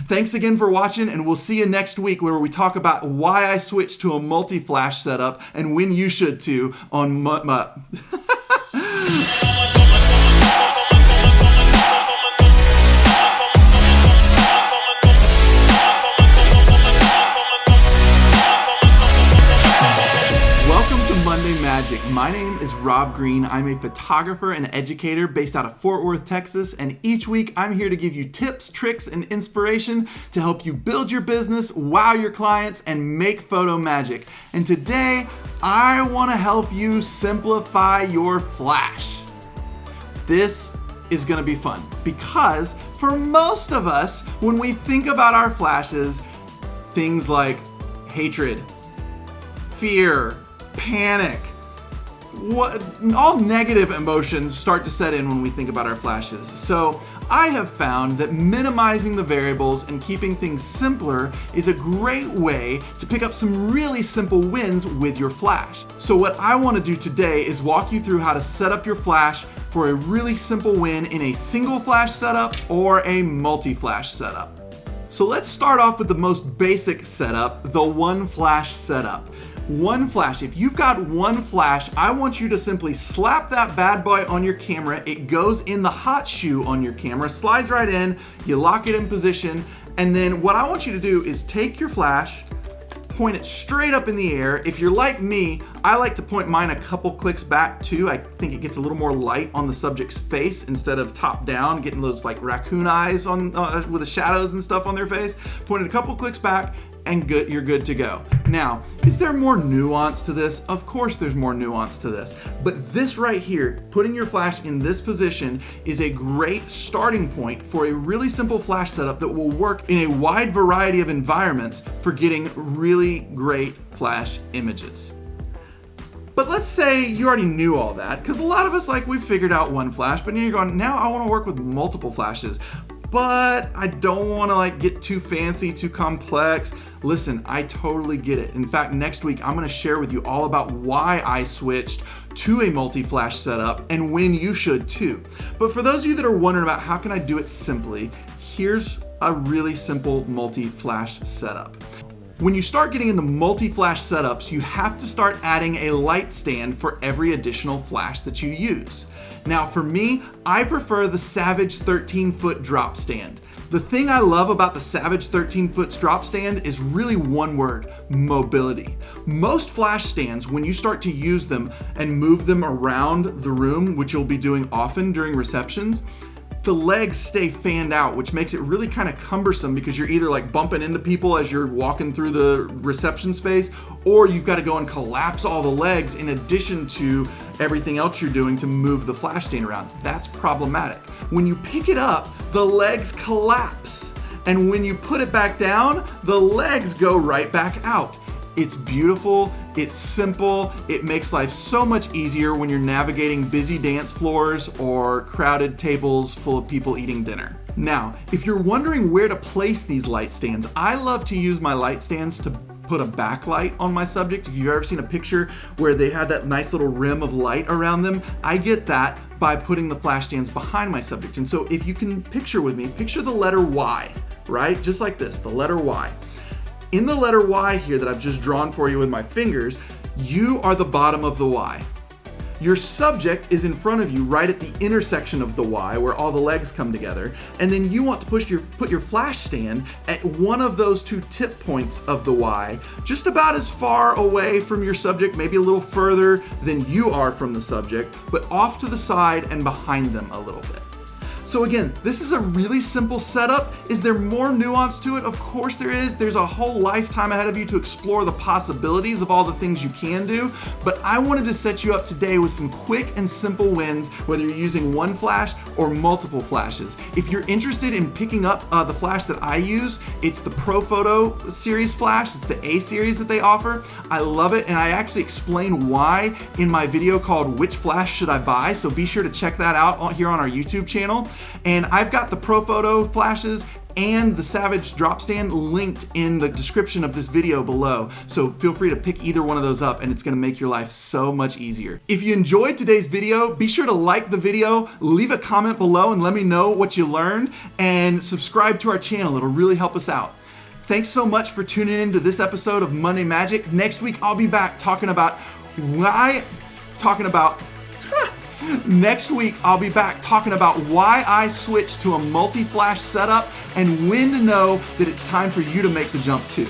Thanks again for watching, and we'll see you next week where we talk about why I switched to a multi-flash setup and when you should too on Magic. My name is Rob Green. I'm a photographer and educator based out of Fort Worth, Texas, and each week I'm here to give you tips, tricks, and inspiration to help you build your business, wow your clients, and make photo magic. And today, I want to help you simplify your flash. This is going to be fun because for most of us, when we think about our flashes, things like hatred, fear, panic, all negative emotions start to set in when we think about our flashes. So I have found that minimizing the variables and keeping things simpler is a great way to pick up some really simple wins with your flash. So what I want to do today is walk you through how to set up your flash for a really simple win in a single flash setup or a multi-flash setup. So let's start off with the most basic setup, the one flash setup. One flash. If you've got one flash, I want you to simply slap that bad boy on your camera. It goes in the hot shoe on your camera, slides right in, you lock it in position, and then what I want you to do is take your flash, point it straight up in the air. If you're like me, I like to point mine a couple clicks back too. I think it gets a little more light on the subject's face instead of top down, getting those like raccoon eyes on with the shadows and stuff on their face. Point it a couple clicks back, and you're good to go. Now, is there more nuance to this? Of course there's more nuance to this, but this right here, putting your flash in this position is a great starting point for a really simple flash setup that will work in a wide variety of environments for getting really great flash images. But let's say you already knew all that, because a lot of us, we've figured out one flash, but now you're going, now I want to work with multiple flashes. But I don't want to get too fancy, too complex. Listen, I totally get it. In fact, next week, I'm going to share with you all about why I switched to a multi-flash setup and when you should too. But for those of you that are wondering about how can I do it simply, here's a really simple multi-flash setup. When you start getting into multi-flash setups, you have to start adding a light stand for every additional flash that you use. Now for me, I prefer the Savage 13-foot drop stand. The thing I love about the Savage 13-foot drop stand is really one word: mobility. Most flash stands, when you start to use them and move them around the room, which you'll be doing often during receptions, the legs stay fanned out, which makes it really kind of cumbersome because you're either bumping into people as you're walking through the reception space, or you've got to go and collapse all the legs in addition to everything else you're doing to move the flash stand around. That's problematic. When you pick it up, the legs collapse. And when you put it back down, the legs go right back out. It's beautiful, it's simple, it makes life so much easier when you're navigating busy dance floors or crowded tables full of people eating dinner. Now, if you're wondering where to place these light stands, I love to use my light stands to put a backlight on my subject. If you've ever seen a picture where they had that nice little rim of light around them, I get that by putting the flash stands behind my subject. And so if you can picture with me, picture the letter Y, right? Just like this, the letter Y. In the letter Y here that I've just drawn for you with my fingers, you are the bottom of the Y. Your subject is in front of you right at the intersection of the Y where all the legs come together, and then you want to put your flash stand at one of those two tip points of the Y, just about as far away from your subject, maybe a little further than you are from the subject, but off to the side and behind them a little bit. So again, this is a really simple setup. Is there more nuance to it? Of course there is. There's a whole lifetime ahead of you to explore the possibilities of all the things you can do, but I wanted to set you up today with some quick and simple wins, whether you're using one flash or multiple flashes. If you're interested in picking up the flash that I use, it's the Pro Photo series flash. It's the A series that they offer. I love it, and I actually explain why in my video called Which Flash Should I Buy? So be sure to check that out here on our YouTube channel. And I've got the Pro Photo flashes and the Savage drop stand linked in the description of this video below. So feel free to pick either one of those up and it's gonna make your life so much easier. If you enjoyed today's video, be sure to like the video, leave a comment below and let me know what you learned, and subscribe to our channel. It'll really help us out. Thanks so much for tuning in to this episode of Monday Magic. Next week, I'll be back talking about Next week, I'll be back talking about why I switched to a multi-flash setup and when to know that it's time for you to make the jump too.